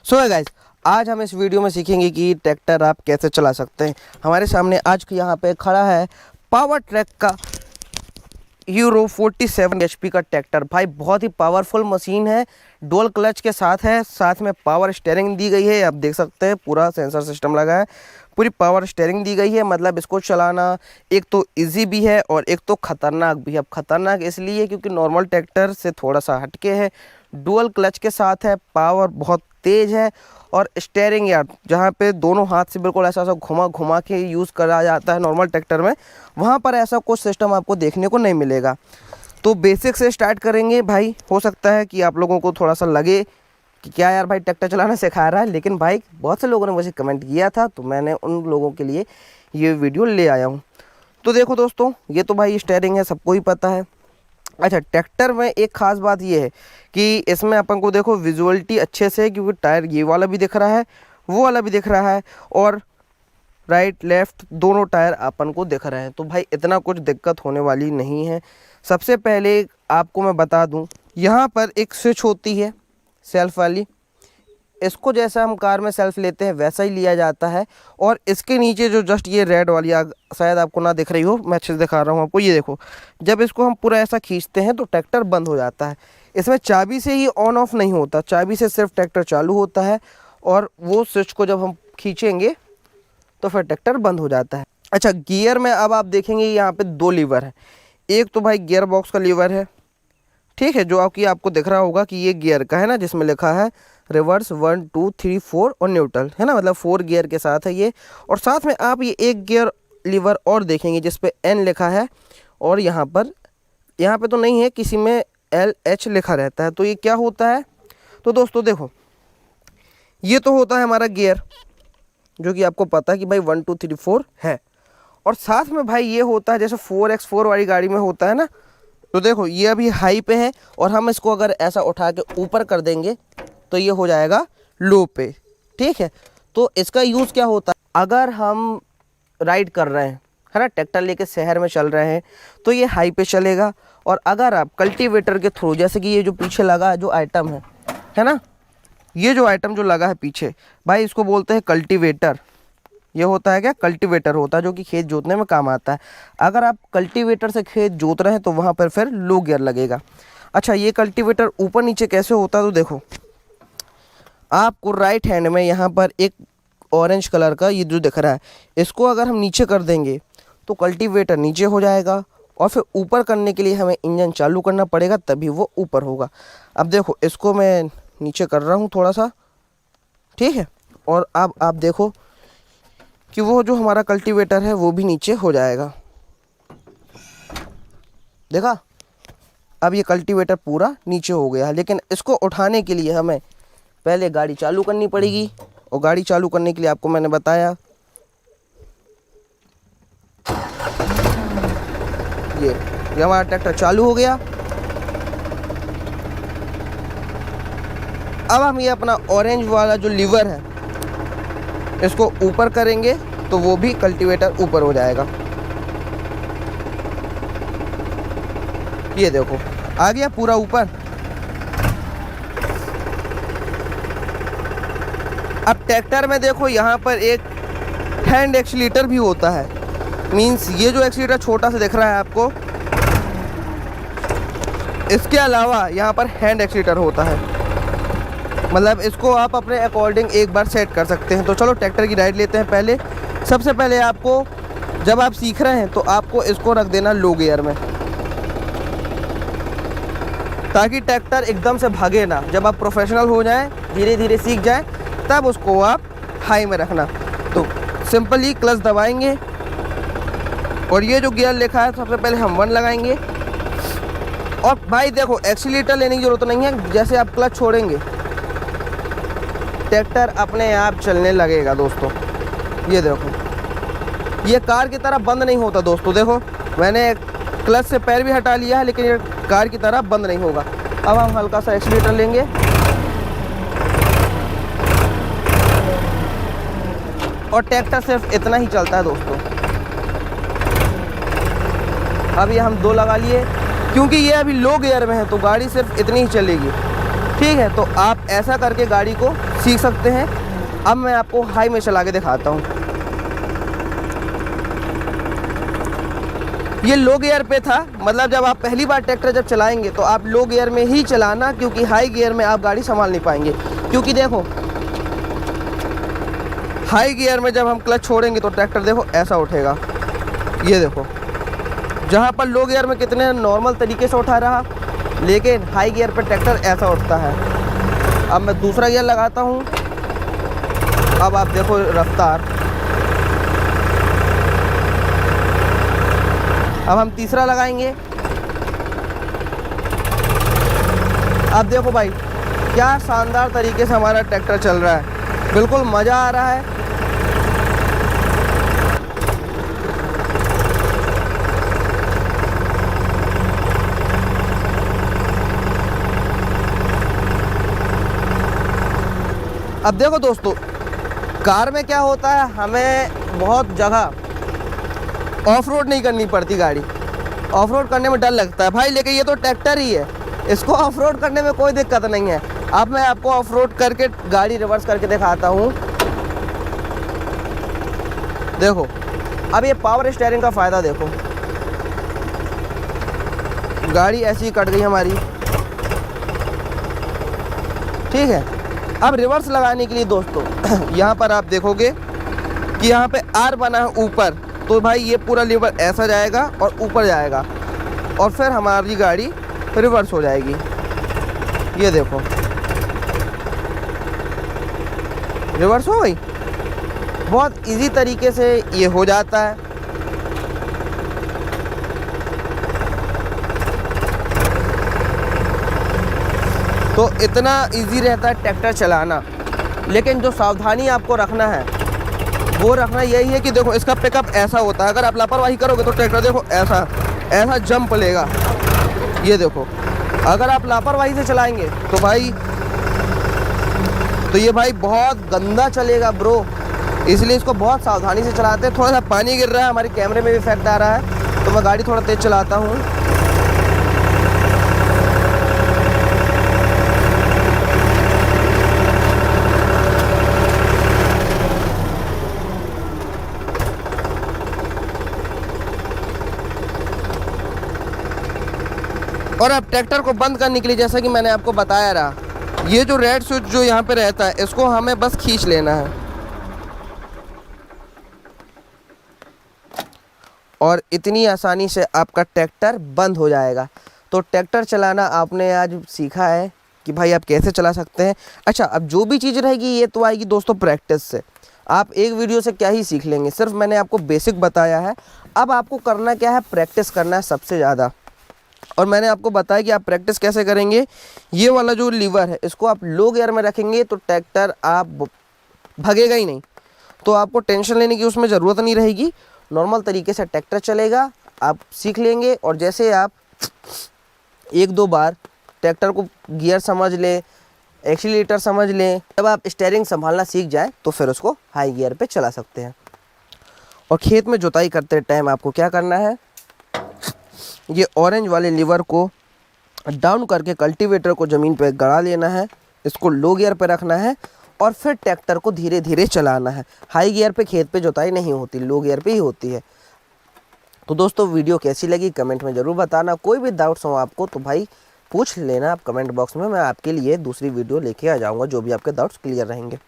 So guys, आज हम इस वीडियो में सीखेंगे कि ट्रैक्टर आप कैसे चला सकते हैं। हमारे सामने आज यहाँ पे खड़ा है पावर ट्रैक का यूरो 47 HP का ट्रैक्टर। भाई बहुत ही पावरफुल मशीन है, डुअल क्लच के साथ है, साथ में पावर स्टीयरिंग दी गई है। आप देख सकते हैं पूरा सेंसर सिस्टम लगा है, पूरी पावर स्टीयरिंग दी गई है। मतलब इसको चलाना एक तो इजी भी है और एक तो ख़तरनाक भी है। अब ख़तरनाक इसलिए क्योंकि नॉर्मल ट्रैक्टर से थोड़ा सा हटके है, डुअल क्लच के साथ है, पावर बहुत तेज़ है और स्टीयरिंग यार जहाँ पे दोनों हाथ से बिल्कुल ऐसा घुमा घुमा के यूज़ करा जाता है नॉर्मल ट्रैक्टर में, वहाँ पर ऐसा कुछ सिस्टम आपको देखने को नहीं मिलेगा। तो बेसिक से स्टार्ट करेंगे भाई। हो सकता है कि आप लोगों को थोड़ा सा लगे कि क्या यार भाई ट्रैक्टर चलाना सिखा रहा है, लेकिन भाई बहुत से लोगों ने मुझे कमेंट किया था तो मैंने उन लोगों के लिए ये वीडियो ले आया हूँ। तो देखो दोस्तों, ये तो भाई स्टीयरिंग है, सबको ही पता है। अच्छा, ट्रैक्टर में एक ख़ास बात ये है कि इसमें अपन को देखो विजुअलिटी अच्छे से, क्योंकि टायर ये वाला भी दिख रहा है, वो वाला भी दिख रहा है और राइट लेफ़्ट दोनों टायर अपन को दिख रहे हैं। तो भाई इतना कुछ दिक्कत होने वाली नहीं है। सबसे पहले आपको मैं बता दूं, यहाँ पर एक स्विच होती है सेल्फ वाली, इसको जैसा हम कार में सेल्फ लेते हैं वैसा ही लिया जाता है। और इसके नीचे जो जस्ट ये रेड वाली शायद आपको ना दिख रही हो, मैं अच्छे से दिखा रहा हूँ आपको। ये देखो, जब इसको हम पूरा ऐसा खींचते हैं तो ट्रैक्टर बंद हो जाता है। इसमें चाबी से ही ऑन ऑफ नहीं होता, चाबी से सिर्फ ट्रैक्टर चालू होता है और वो स्विच को जब हम खींचेंगे तो फिर ट्रैक्टर बंद हो जाता है। अच्छा, गियर में अब आप देखेंगे यहाँ पे दो लीवर है। एक तो भाई गियर बॉक्स का लीवर है, ठीक है, जो आपको दिख रहा होगा कि ये गियर का है ना, जिसमें लिखा है रिवर्स 1 2 3 4 और न्यूट्रल, है ना, मतलब 4 गियर के साथ है ये। और साथ में आप ये एक गियर लीवर और देखेंगे जिस पे N लिखा है और यहाँ पे तो नहीं है, किसी में LH लिखा रहता है। तो ये क्या होता है? तो दोस्तों देखो, ये तो होता है हमारा गियर, जो कि आपको पता है कि भाई 1 2 3 4 है। और साथ में भाई ये होता है जैसे 4x4 वाली गाड़ी में होता है ना। तो देखो ये अभी हाई पे है और हम इसको अगर ऐसा उठा के ऊपर कर देंगे तो ये हो जाएगा लो पे, ठीक है। तो इसका यूज़ क्या होता है, अगर हम राइड कर रहे हैं, है ना, ट्रैक्टर लेके शहर में चल रहे हैं तो ये हाई पे चलेगा। और अगर आप कल्टीवेटर के थ्रू, जैसे कि ये जो पीछे लगा जो आइटम है ना, ये जो आइटम जो लगा है पीछे, भाई इसको बोलते हैं कल्टीवेटर। ये होता है क्या? कल्टीवेटर होता है, जो कि खेत जोतने में काम आता है। अगर आप कल्टीवेटर से खेत जोत रहे हैं तो वहाँ पर फिर लो गियर लगेगा। अच्छा, ये कल्टीवेटर ऊपर नीचे कैसे होता है? तो देखो, आपको राइट हैंड में यहाँ पर एक ऑरेंज कलर का ये जो दिख रहा है, इसको अगर हम नीचे कर देंगे तो कल्टीवेटर नीचे हो जाएगा और फिर ऊपर करने के लिए हमें इंजन चालू करना पड़ेगा, तभी वो ऊपर होगा। अब देखो, इसको मैं नीचे कर रहा हूँ थोड़ा सा, ठीक है, और अब आप देखो कि वो जो हमारा कल्टीवेटर है वो भी नीचे हो जाएगा। देखा, अब ये कल्टीवेटर पूरा नीचे हो गया है। लेकिन इसको उठाने के लिए हमें पहले गाड़ी चालू करनी पड़ेगी, और गाड़ी चालू करने के लिए आपको मैंने बताया ये हमारा ट्रैक्टर चालू हो गया। अब हम ये अपना ऑरेंज वाला जो लीवर है इसको ऊपर करेंगे तो वो भी कल्टीवेटर ऊपर हो जाएगा। ये देखो आ गया पूरा ऊपर। अब ट्रैक्टर में देखो यहाँ पर एक हैंड एक्सीलेटर भी होता है। मींस ये जो एक्सीलेटर छोटा सा दिख रहा है आपको, इसके अलावा यहाँ पर हैंड एक्सीलेटर होता है। मतलब इसको आप अपने अकॉर्डिंग एक बार सेट कर सकते हैं। तो चलो ट्रैक्टर की राइड लेते हैं। पहले सबसे पहले आपको, जब आप सीख रहे हैं तो आपको इसको रख देना लो गियर में, ताकि ट्रैक्टर एकदम से भागे ना। जब आप प्रोफेशनल हो जाएं, धीरे धीरे सीख जाएं, तब उसको आप हाई में रखना। तो सिंपली क्लच दबाएंगे और ये जो गियर लिखा है सबसे पहले हम 1 लगाएंगे। और भाई देखो, एक्सीलेटर लेने की ज़रूरत नहीं है, जैसे आप क्लच छोड़ेंगे ट्रैक्टर अपने आप चलने लगेगा दोस्तों। ये देखो, ये कार की तरह बंद नहीं होता दोस्तों। देखो, मैंने क्लच से पैर भी हटा लिया है, लेकिन ये कार की तरह बंद नहीं होगा। अब हम हल्का सा एक्सीलेटर लेंगे और ट्रैक्टर सिर्फ इतना ही चलता है दोस्तों। अब ये हम 2 लगा लिए, क्योंकि ये अभी लो गियर में है तो गाड़ी सिर्फ इतनी ही चलेगी, ठीक है। तो आप ऐसा करके गाड़ी को सीख सकते हैं। अब मैं आपको हाई में चला के दिखाता हूँ। ये लो गियर पे था, मतलब जब आप पहली बार ट्रैक्टर जब चलाएंगे तो आप लो गियर में ही चलाना, क्योंकि हाई गियर में आप गाड़ी संभाल नहीं पाएंगे। क्योंकि देखो हाई गियर में जब हम क्लच छोड़ेंगे तो ट्रैक्टर देखो ऐसा उठेगा, ये देखो। जहाँ पर लो गियर में कितने नॉर्मल तरीके से उठा रहा, लेकिन हाई गियर पर ट्रैक्टर ऐसा उठता है। अब मैं दूसरा गियर लगाता हूँ, अब आप देखो रफ्तार। अब हम तीसरा लगाएंगे। अब देखो भाई क्या शानदार तरीके से हमारा ट्रैक्टर चल रहा है, बिल्कुल मज़ा आ रहा है। अब देखो दोस्तों, कार में क्या होता है, हमें बहुत जगह ऑफ रोड नहीं करनी पड़ती गाड़ी। ऑफ रोड करने में डर लगता है भाई, लेकिन ये तो ट्रैक्टर ही है, इसको ऑफ रोड करने में कोई दिक्कत नहीं है। अब मैं आपको ऑफ रोड करके गाड़ी रिवर्स करके दिखाता हूँ। देखो अब ये पावर स्टीयरिंग का फ़ायदा देखो, गाड़ी ऐसी ही कट गई हमारी, ठीक है। अब रिवर्स लगाने के लिए दोस्तों यहाँ पर आप देखोगे कि यहाँ पे आर बना है ऊपर, तो भाई ये पूरा लीवर ऐसा जाएगा और ऊपर जाएगा और फिर हमारी गाड़ी रिवर्स हो जाएगी। ये देखो रिवर्स हो गई, बहुत इजी तरीके से ये हो जाता है। तो इतना इजी रहता है ट्रैक्टर चलाना, लेकिन जो सावधानी आपको रखना है वो रखना यही है कि देखो इसका पिकअप ऐसा होता है, अगर आप लापरवाही करोगे तो ट्रैक्टर देखो ऐसा जंप लेगा। ये देखो अगर आप लापरवाही से चलाएंगे तो भाई ये भाई बहुत गंदा चलेगा ब्रो, इसलिए इसको बहुत सावधानी से चलाते हैं। थोड़ा सा पानी गिर रहा है, हमारे कैमरे में भी इफेक्ट आ रहा है, तो मैं गाड़ी थोड़ा तेज़ चलाता हूँ। और अब ट्रैक्टर को बंद करने के लिए जैसा कि मैंने आपको बताया रहा, ये जो रेड स्विच जो यहाँ पे रहता है इसको हमें बस खींच लेना है और इतनी आसानी से आपका ट्रैक्टर बंद हो जाएगा। तो ट्रैक्टर चलाना आपने आज सीखा है कि भाई आप कैसे चला सकते हैं। अच्छा, अब जो भी चीज़ रहेगी ये तो आएगी दोस्तों प्रैक्टिस से। आप एक वीडियो से क्या ही सीख लेंगे, सिर्फ मैंने आपको बेसिक बताया है। अब आपको करना क्या है, प्रैक्टिस करना है सबसे ज़्यादा। और मैंने आपको बताया कि आप प्रैक्टिस कैसे करेंगे। ये वाला जो लीवर है इसको आप लो गियर में रखेंगे तो ट्रैक्टर आप भगेगा ही नहीं, तो आपको टेंशन लेने की उसमें ज़रूरत नहीं रहेगी। नॉर्मल तरीके से ट्रैक्टर चलेगा, आप सीख लेंगे। और जैसे आप एक दो बार ट्रैक्टर को गियर समझ लें, एक्सीलरेटर समझ लें, जब आप स्टीयरिंग संभालना सीख जाए तो फिर उसको हाई गियर पे चला सकते हैं। और खेत में जुताई करते टाइम आपको क्या करना है, ये ऑरेंज वाले लीवर को डाउन करके कल्टीवेटर को ज़मीन पे गड़ा लेना है, इसको लो गियर पे रखना है और फिर ट्रैक्टर को धीरे धीरे चलाना है। हाई गियर पे खेत पे जुताई नहीं होती, लो गियर पे ही होती है। तो दोस्तों वीडियो कैसी लगी कमेंट में ज़रूर बताना। कोई भी डाउट्स हो आपको तो भाई पूछ लेना आप कमेंट बॉक्स में, मैं आपके लिए दूसरी वीडियो लेके आ जाऊँगा जो भी आपके डाउट्स क्लियर रहेंगे।